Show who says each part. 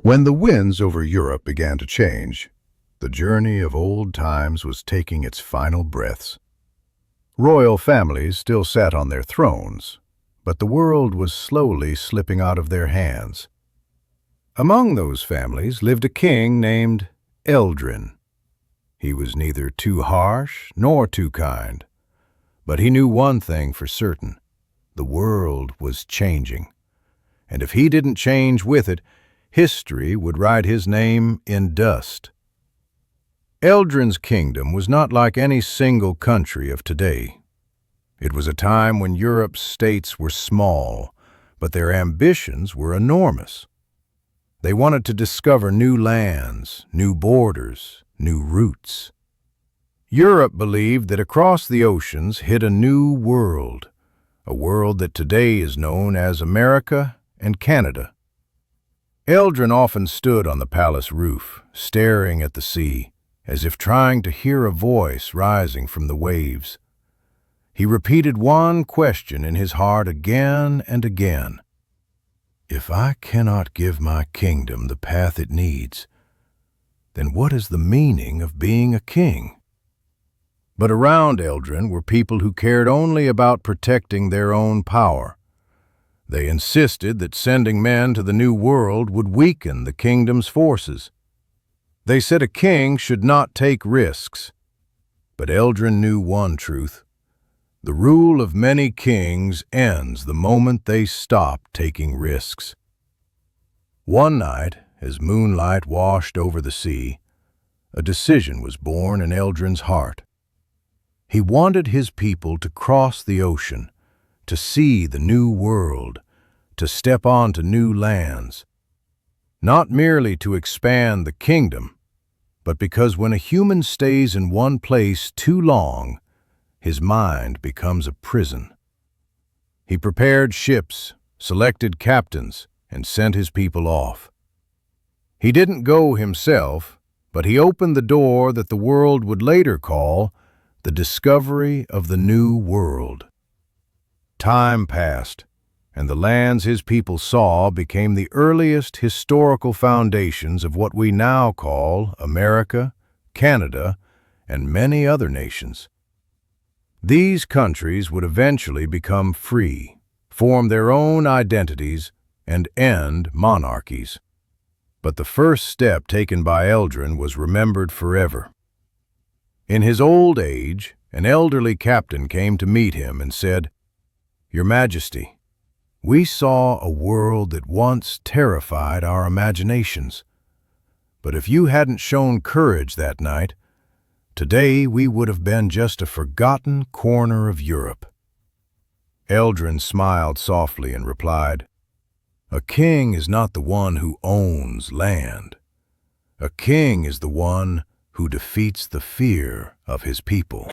Speaker 1: When the winds over Europe began to change, the journey of old times was taking its final breaths. Royal families still sat on their thrones, but the world was slowly slipping out of their hands. Among those families lived a king named Eldarin. He was neither too harsh nor too kind, but he knew one thing for certain: the world was changing, and if he didn't change with it, history would write his name in dust. Eldarin's kingdom was not like any single country of today. It was a time when Europe's states were small, but their ambitions were enormous. They wanted to discover new lands, new borders, new routes. Europe believed that across the oceans hid a new world, a world that today is known as America and Canada. Eldarin often stood on the palace roof, staring at the sea, as if trying to hear a voice rising from the waves. He repeated one question in his heart again and again: "If I cannot give my kingdom the path it needs, then what is the meaning of being a king?" But around Eldarin were people who cared only about protecting their own power. They insisted that sending men to the New World would weaken the kingdom's forces. They said a king should not take risks. But Eldarin knew one truth: the rule of many kings ends the moment they stop taking risks. One night, as moonlight washed over the sea, a decision was born in Eldarin's heart. He wanted his people to cross the ocean, to see the new world, to step onto new lands, not merely to expand the kingdom, but because when a human stays in one place too long, his mind becomes a prison. He prepared ships, selected captains, and sent his people off. He didn't go himself, but he opened the door that the world would later call the discovery of the New World. Time passed, and the lands his people saw became the earliest historical foundations of what we now call America, Canada, and many other nations. These countries would eventually become free, form their own identities, and end monarchies. But the first step taken by Eldarin was remembered forever. In his old age, an elderly captain came to meet him and said, "Your Majesty, we saw a world that once terrified our imaginations. But if you hadn't shown courage that night, today we would have been just a forgotten corner of Europe." Eldarin smiled softly and replied, "A king is not the one who owns land. A king is the one who defeats the fear of his people."